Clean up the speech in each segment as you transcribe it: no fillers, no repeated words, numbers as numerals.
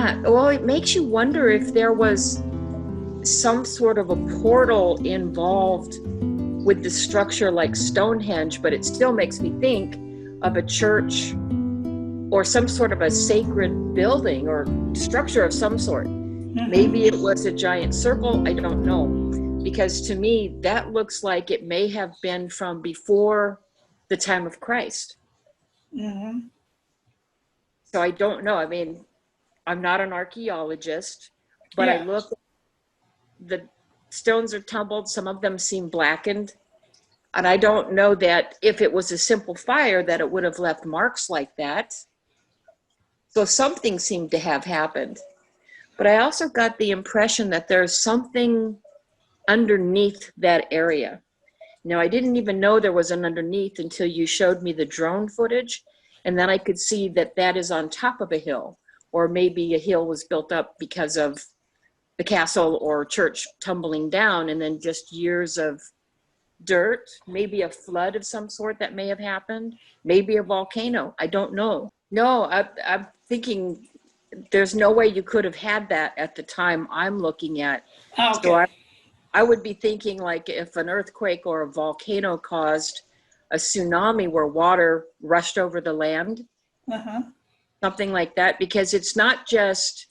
Yeah, well, it makes you wonder if there was some sort of a portal involved with the structure like Stonehenge, but it still makes me think of a church or some sort of a sacred building or structure of some sort. Maybe it was a giant circle, I don't know. Because to me, that looks like it may have been from before the time of Christ. So I don't know. I mean, I'm not an archaeologist, but I Yeah. look, the stones are tumbled, some of them seem blackened. And I don't know that if it was a simple fire that it would have left marks like that. So something seemed to have happened. But I also got the impression that there's something underneath that area. Now, I didn't even know there was an underneath until you showed me the drone footage. And then I could see that that is on top of a hill, or maybe a hill was built up because of the castle or church tumbling down, and then just years of dirt, maybe a flood of some sort that may have happened, maybe a volcano. I don't know. No, I'm thinking there's no way you could have had that at the time I'm looking at. So Okay. I would be thinking like if an earthquake or a volcano caused a tsunami where water rushed over the land, something like that, because it's not just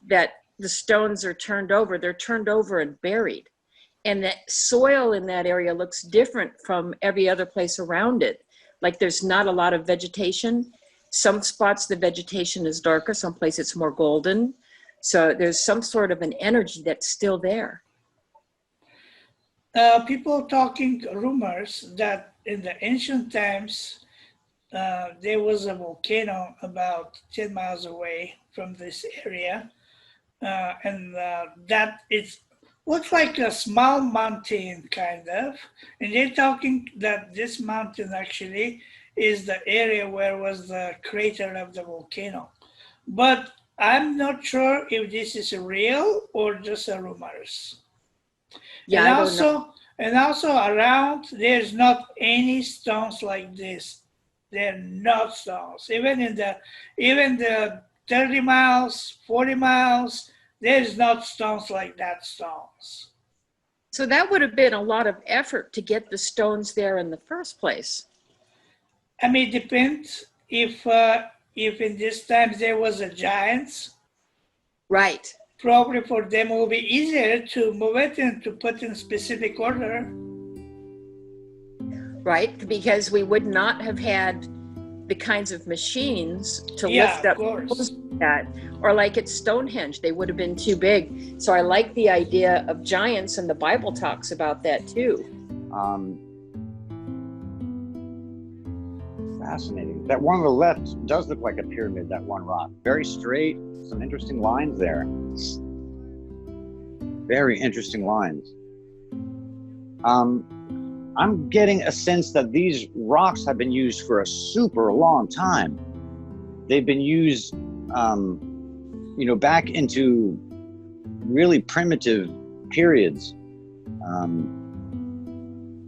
that the stones are turned over, they're turned over and buried. And the soil in that area looks different from every other place around it. Like there's not a lot of vegetation. Some spots the vegetation is darker, some places it's more golden. So there's some sort of an energy that's still there. People talking rumors that in the ancient times there was a volcano about 10 miles away from this area, and that it looks like a small mountain kind of, and they're talking that this mountain actually is the area where was the crater of the volcano. But I'm not sure if this is real or just a rumors. Yeah, And I don't know. also around there's not any stones like this. They're not stones. Even the 30 miles, 40 miles, there's not stones like that stones. So that would have been a lot of effort to get the stones there in the first place. I mean, it depends if in this times there was a giants. Right. Probably for them it will be easier to move it and to put in specific order. Right, because we would not have had the kinds of machines to Yeah, lift of up course. that, or like at Stonehenge, they would have been too big. So I like the idea of giants, and the Bible talks about that too. Fascinating. That one on the left does look like a pyramid, that one rock. Very straight, some interesting lines there. Very interesting lines. I'm getting a sense that these rocks have been used for a super long time. They've been used, back into really primitive periods.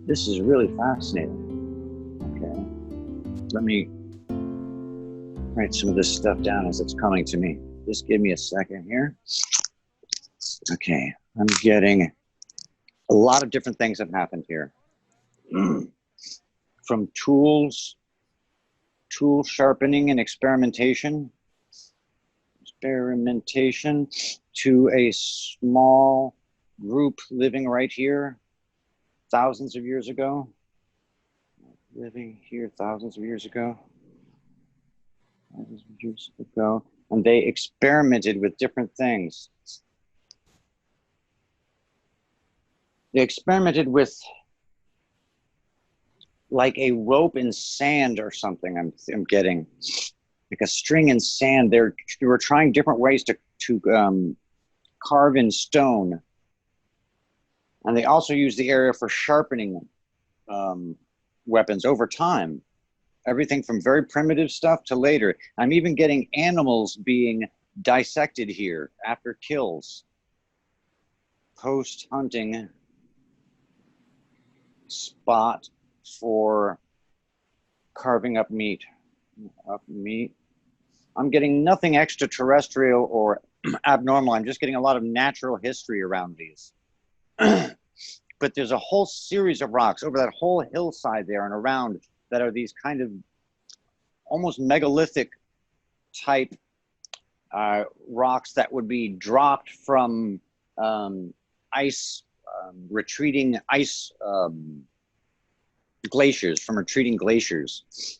This is really fascinating. Okay, let me write some of this stuff down as it's coming to me. Just give me a second here. Okay, I'm getting a lot of different things have happened here. From tool sharpening and experimentation to a small group living right here thousands of years ago. And they experimented with different things. They experimented with like a rope in sand or something. I'm getting like a string in sand. They were trying different ways to carve in stone, and they also used the area for sharpening weapons over time. Everything from very primitive stuff to later. I'm even getting animals being dissected here after kills. Post-hunting spot for carving up meat. I'm getting nothing extraterrestrial or abnormal. I'm just getting a lot of natural history around these. But there's a whole series of rocks over that whole hillside there and around that are these kind of almost megalithic type rocks that would be dropped from ice, retreating ice glaciers, from retreating glaciers.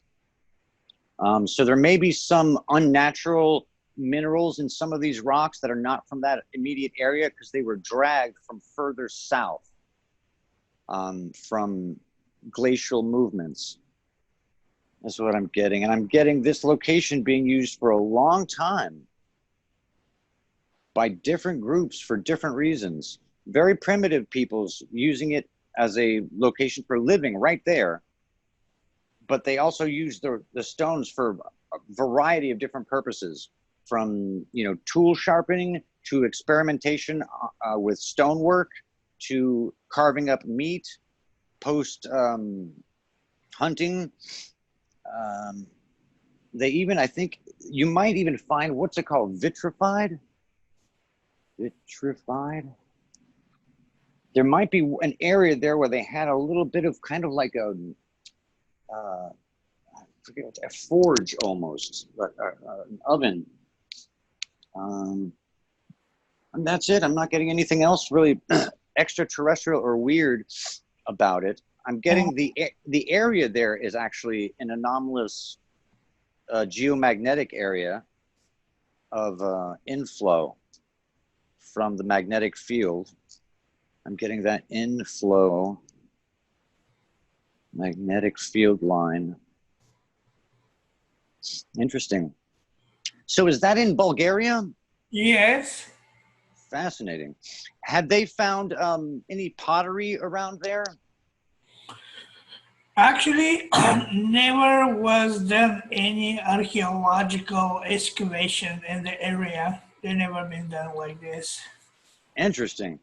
So there may be some unnatural minerals in some of these rocks that are not from that immediate area because they were dragged from further south from glacial movements. That's what I'm getting. And I'm getting this location being used for a long time by different groups for different reasons. Very primitive peoples using it as a location for living right there. But they also use the stones for a variety of different purposes, from, you know, tool sharpening to experimentation with stonework to carving up meat, post hunting. They even, I think you might even find, what's it called? Vitrified? Vitrified? There might be an area there where they had a little bit of kind of like a, I forget what, a forge almost, an oven. And that's it. I'm not getting anything else really extraterrestrial or weird about it. I'm getting the area there is actually an anomalous geomagnetic area of inflow from the magnetic field. I'm getting that inflow magnetic field line. Interesting. So is that in Bulgaria? Yes. Fascinating. Had they found any pottery around there? Actually, never was done any archaeological excavation in the area. They never been done like this. Interesting.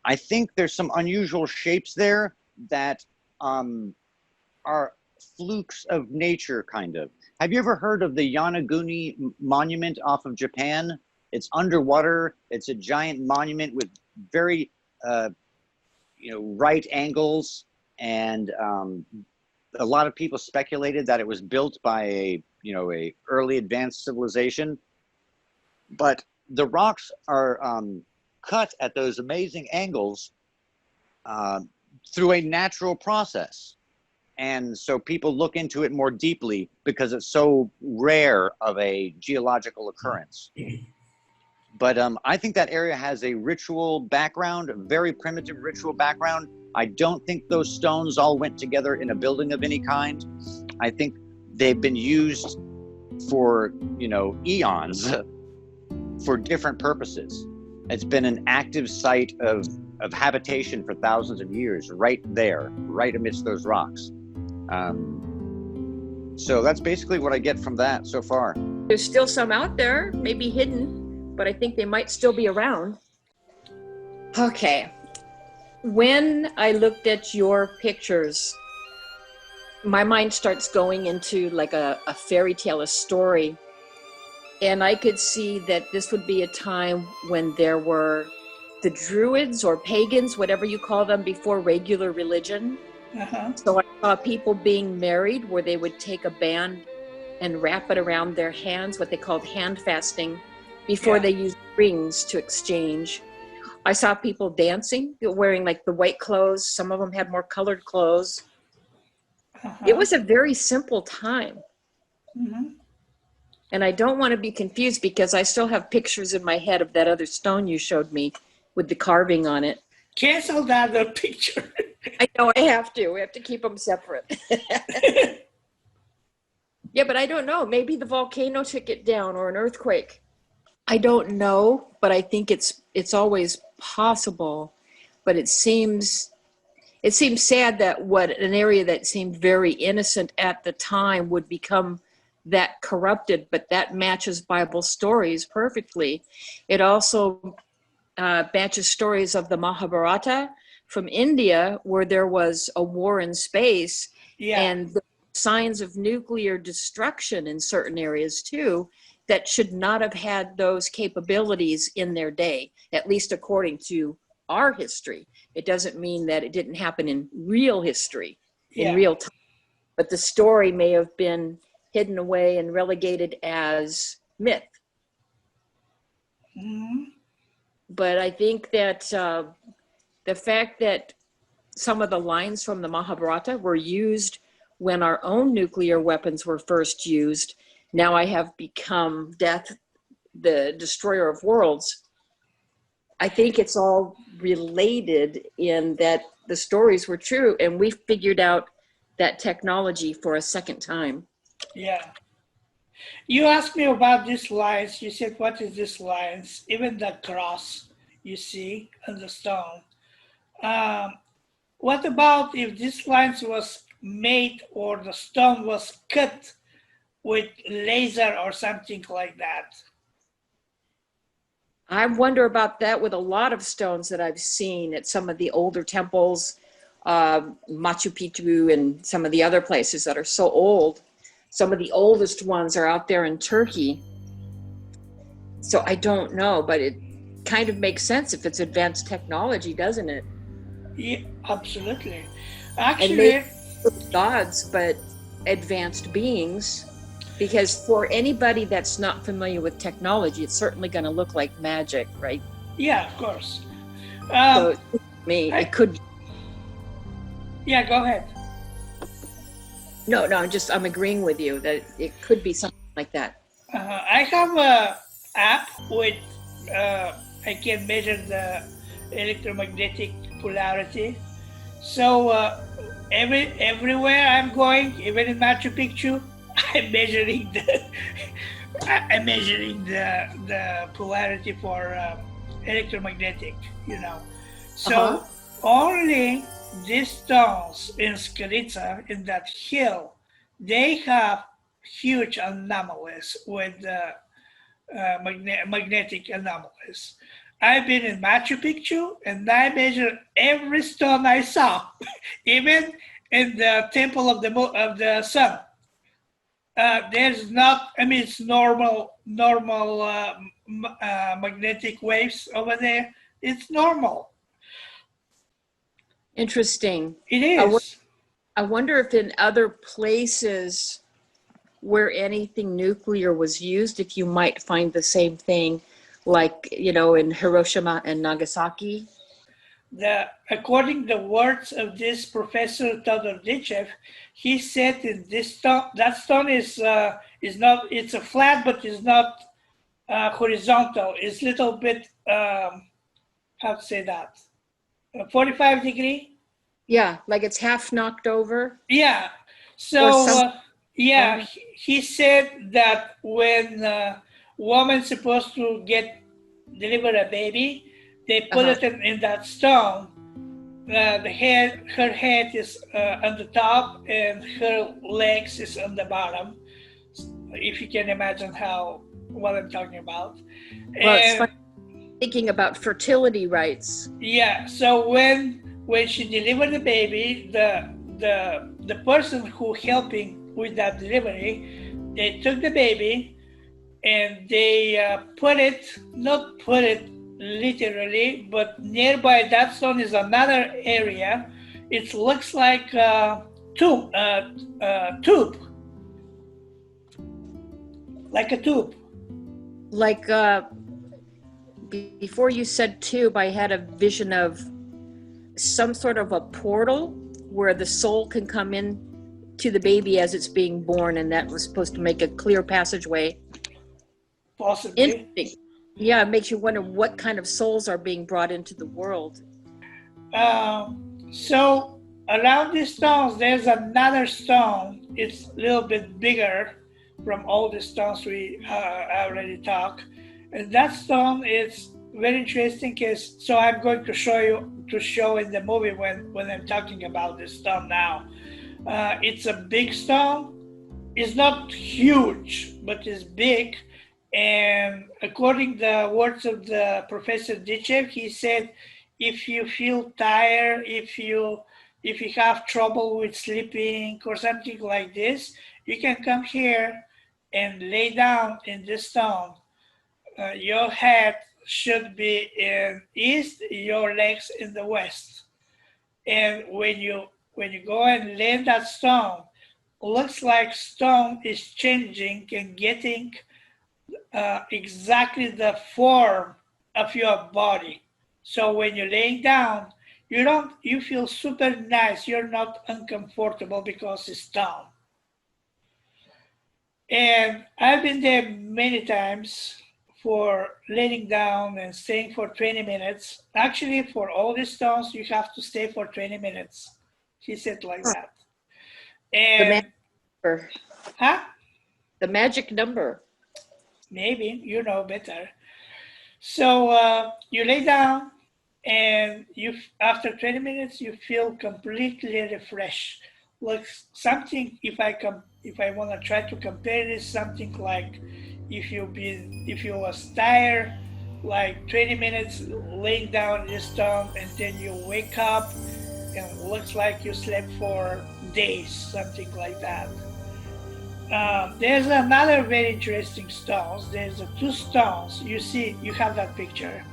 I think there's some unusual shapes there that are flukes of nature, kind of. Have you ever heard of the Yanaguni monument off of Japan? It's underwater. It's a giant monument with very, right angles. And a lot of people speculated that it was built by a early advanced civilization. But the rocks are cut at those amazing angles through a natural process. And so people look into it more deeply because it's so rare of a geological occurrence. But I think that area has a ritual background, a very primitive ritual background. I don't think those stones all went together in a building of any kind. I think they've been used for, eons for different purposes. It's been an active site of habitation for thousands of years, right there, right amidst those rocks. So that's basically what I get from that so far. There's still some out there, maybe hidden, but I think they might still be around. Okay. When I looked at your pictures, my mind starts going into like a fairy tale, a story. And I could see that this would be a time when there were the Druids or pagans, whatever you call them, before regular religion. Uh-huh. So I saw people being married where they would take a band and wrap it around their hands, what they called hand fasting, before they used rings to exchange. I saw people dancing, wearing like the white clothes. Some of them had more colored clothes. Uh-huh. It was a very simple time. Mm-hmm. And I don't want to be confused because I still have pictures in my head of that other stone you showed me with the carving on it. Cancel that other picture. I know I have to. We have to keep them separate. Yeah, but I don't know. Maybe the volcano took it down or an earthquake. I don't know, but I think it's always possible. But it seems sad that an area that seemed very innocent at the time would become that corrupted, but that matches Bible stories perfectly. It also matches stories of the Mahabharata from India, where there was a war in space, and the signs of nuclear destruction in certain areas too, that should not have had those capabilities in their day, at least according to our history. It doesn't mean that it didn't happen in real history, in real time, but the story may have been hidden away and relegated as myth. Mhm. But I think that the fact that some of the lines from the Mahabharata were used when our own nuclear weapons were first used, now I have become death, the destroyer of worlds. I think it's all related in that the stories were true and we figured out that technology for a second time. Yeah. You asked me about these lines. You said, what is this lines? Even the cross you see on the stone. Um, what about if this lines was made or the stone was cut with laser or something like that? I wonder about that with a lot of stones that I've seen at some of the older temples, Machu Picchu and some of the other places that are so old. Some of the oldest ones are out there in Turkey. So I don't know, but it kind of makes sense if it's advanced technology, doesn't it? Yeah, absolutely. And Actually, maybe gods, but advanced beings. Because for anybody that's not familiar with technology, it's certainly going to look like magic, right? yeah, of course. So to me, it could. Yeah, go ahead. No, I'm agreeing with you that it could be something like that. I have a app with I can measure the electromagnetic polarity. So everywhere I'm going, even in Machu Picchu, I'm measuring the polarity for electromagnetic. You know, so only these stones in Skalitza, in that hill, they have huge anomalies with magnetic anomalies. I've been in Machu Picchu and I measured every stone I saw, even in the temple of the sun. There's not, I mean, it's normal magnetic waves over there. It's normal. Interesting. It is. I wonder if in other places where anything nuclear was used, if you might find the same thing, like, in Hiroshima and Nagasaki. According to the words of this professor Todordichev, he said in this stone, that stone is not, it's a flat, but it's not horizontal. It's a little bit, how to say that, 45 degree. Yeah, like it's half knocked over. Yeah. Or So yeah, he said that when a woman's supposed to deliver a baby, they put it in that stone. Her head is on the top and her legs is on the bottom. If you can imagine what I'm talking about. Well, it's funny thinking about fertility rites. Yeah. So when she delivered the baby, the person who helping with that delivery, they took the baby and they not put it literally, but nearby that stone is another area. It looks like a tube, like a tube. Like before you said tube, I had a vision of some sort of a portal where the soul can come in to the baby as it's being born, and that was supposed to make a clear passageway. Possibly. Interesting. Yeah, it makes you wonder what kind of souls are being brought into the world. So around these stones, there's another stone. It's a little bit bigger from all the stones we already talked. And that stone is very interesting. So I'm going to show in the movie when I'm talking about this stone now. It's a big stone. It's not huge, but it's big. And according to the words of the Professor Dichev, he said, if you feel tired, if you have trouble with sleeping or something like this, you can come here and lay down in the stone, your head should be in east, your legs in the west. And when you go and lay in that stone, looks like stone is changing and getting exactly the form of your body. So when you're laying down, you feel super nice. You're not uncomfortable because it's stone. And I've been there many times for laying down and staying for 20 minutes. Actually, for all the stones, you have to stay for 20 minutes. He said like that. The And, number. huh? The magic number. Maybe, you know better. So you lay down, and you after 20 minutes you feel completely refreshed. Like something, if I want to try to compare this, something like if you was tired like 20 minutes laying down in the stone, and then you wake up and it looks like you slept for days, something like that. There's another very interesting stones. There's two stones. You see, you have that picture.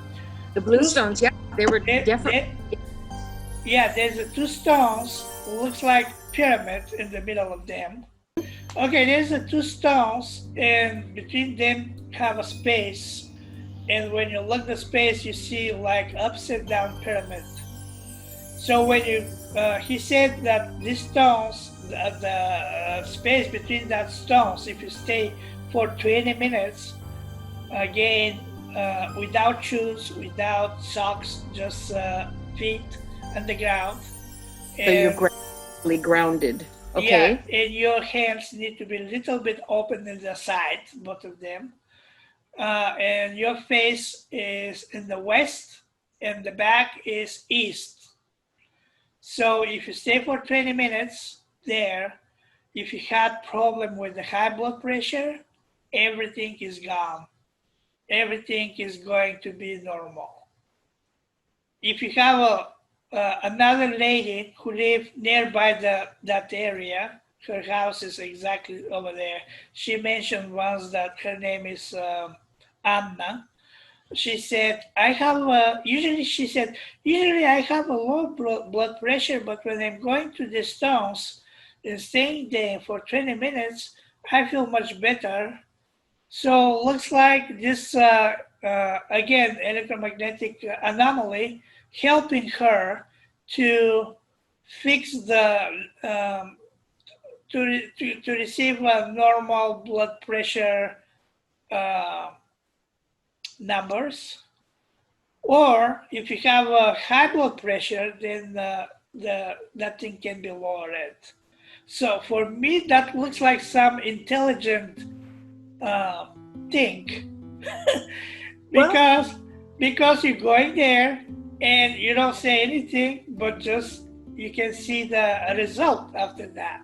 The blue stones, yeah, they were There, definitely. yeah, there's two stones. Looks like pyramids in the middle of them. Okay, there's two stones, and between them have a space. And when you look the space, you see like upside down pyramid. So when you, he said that these stones, the space between that stones, if you stay for 20 minutes, again, without shoes, without socks, just feet on the ground. So you're And gradually grounded. yeah, Okay. and your hands need to be a little bit open in the side, both of them. And your face is in the west, and the back is east. So if you stay for 20 minutes there, if you had problem with the high blood pressure, everything is gone. Everything is going to be normal. If you have another lady who lives nearby that area, her house is exactly over there. She mentioned once that her name is Anna. She said, I have usually I have a low blood pressure, but when I'm going to the stones and staying there for 20 minutes, I feel much better. So looks like this, again, electromagnetic anomaly helping her to fix to receive a normal blood pressure uh, numbers. Or if you have a high blood pressure, then that thing can be lowered. So for me, that looks like some intelligent thing because you're going there and you don't say anything, but just you can see the result after that.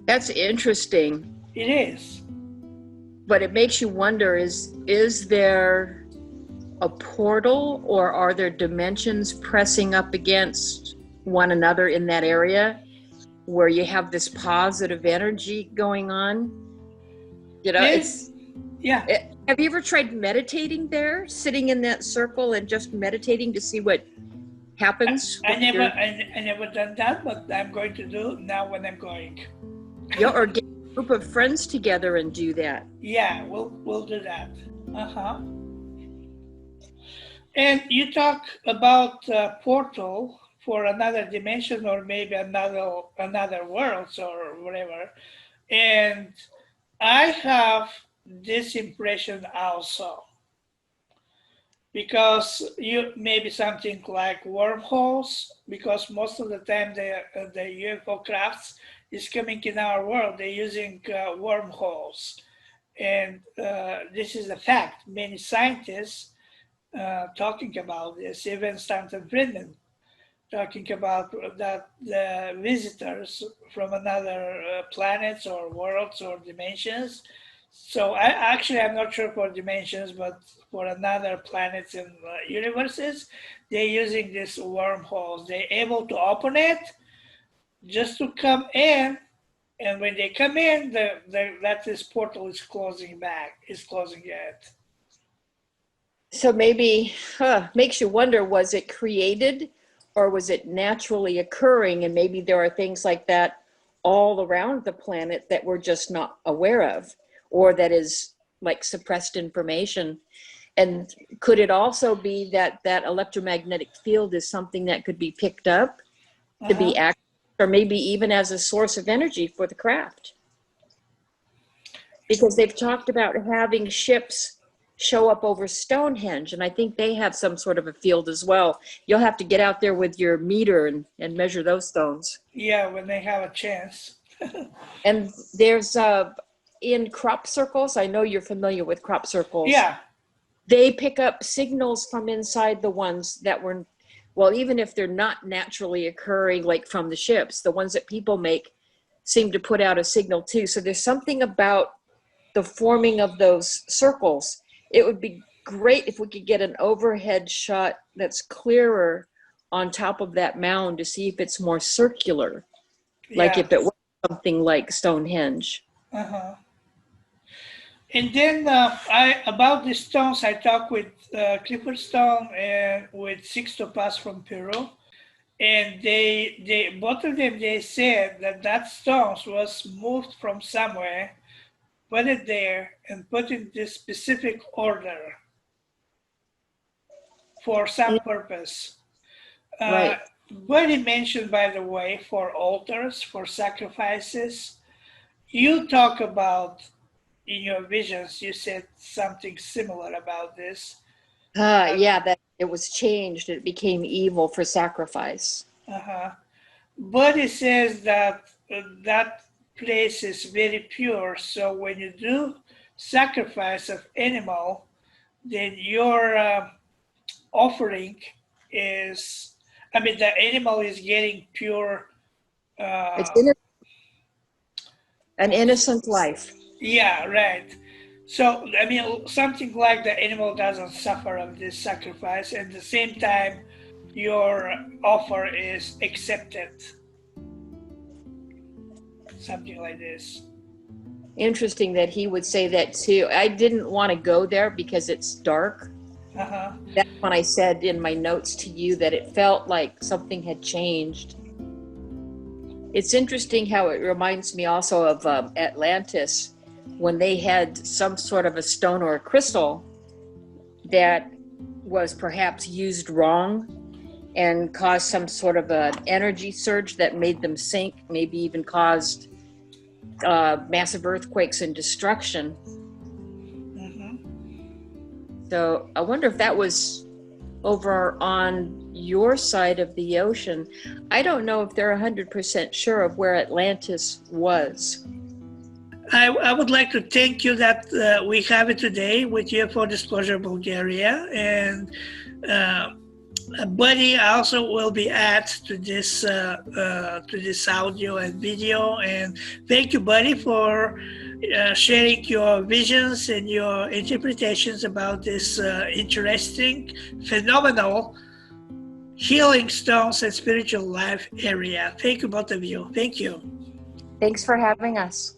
That's interesting. It is. But it makes you wonder, is there a portal, or are there dimensions pressing up against one another in that area where you have this positive energy going on? You know, have you ever tried meditating there, sitting in that circle and just meditating to see what happens? I never done that, but I'm going to do now when I'm going. Yeah, or get a group of friends together and do that. Yeah, we'll do that. Uh-huh. And you talk about portal for another dimension, or maybe another worlds or whatever. And I have this impression also, because you maybe something like wormholes, because most of the time the UFO crafts is coming in our world. They're using wormholes, and this is a fact. Many scientists talking about this, even Stanton Friedman talking about that the visitors from another planets or worlds or dimensions. So I'm not sure for dimensions, but for another planets and universes, they're using these wormholes. They're able to open it just to come in And when they come in, that this portal is closing it. So maybe, makes you wonder, was it created or was it naturally occurring? And maybe there are things like that all around the planet that we're just not aware of, or that is like suppressed information. And could it also be that that electromagnetic field is something that could be picked up to be active, or maybe even as a source of energy for the craft? Because they've talked about having ships show up over Stonehenge, and I think they have some sort of a field as well. You'll have to get out there with your meter and measure those stones. Yeah, when they have a chance. And there's in crop circles, I know you're familiar with crop circles. Yeah. They pick up signals from inside the ones that were, well, even if they're not naturally occurring, like from the ships, the ones that people make seem to put out a signal too. So there's something about the forming of those circles. It would be great if we could get an overhead shot that's clearer on top of that mound to see if it's more circular, like if it was something like Stonehenge. And then about the stones, I talked with Clifford Stone and with Sixto Paz from Peru, and they both of them, they said that stones was moved from somewhere, put it there, and put in this specific order for some purpose. Right. What he mentioned, by the way, for altars, for sacrifices, you talk about in your visions, you said something similar about this. Yeah, that it was changed. It became evil for sacrifice. But it says that that place is very pure. So when you do sacrifice of animal, then your offering is, I mean, the animal is getting pure. It's an innocent life. Yeah, right. So, I mean, something like the animal doesn't suffer of this sacrifice, and at the same time, your offer is accepted. Something like this. Interesting that he would say that too. I didn't want to go there because it's dark. That's when I said in my notes to you that it felt like something had changed. It's interesting how it reminds me also of Atlantis, when they had some sort of a stone or a crystal that was perhaps used wrong and caused some sort of an energy surge that made them sink, maybe even caused massive earthquakes and destruction. So I wonder if that was over on your side of the ocean. I don't know if they're 100% sure of where Atlantis was. I would like to thank you that we have it today with UFO Disclosure Bulgaria, and Buddy also will be added to this audio and video. And thank you, Buddy, for sharing your visions and your interpretations about this interesting, phenomenal healing stones and spiritual life area. Thank you, both of you. Thank you. Thanks for having us.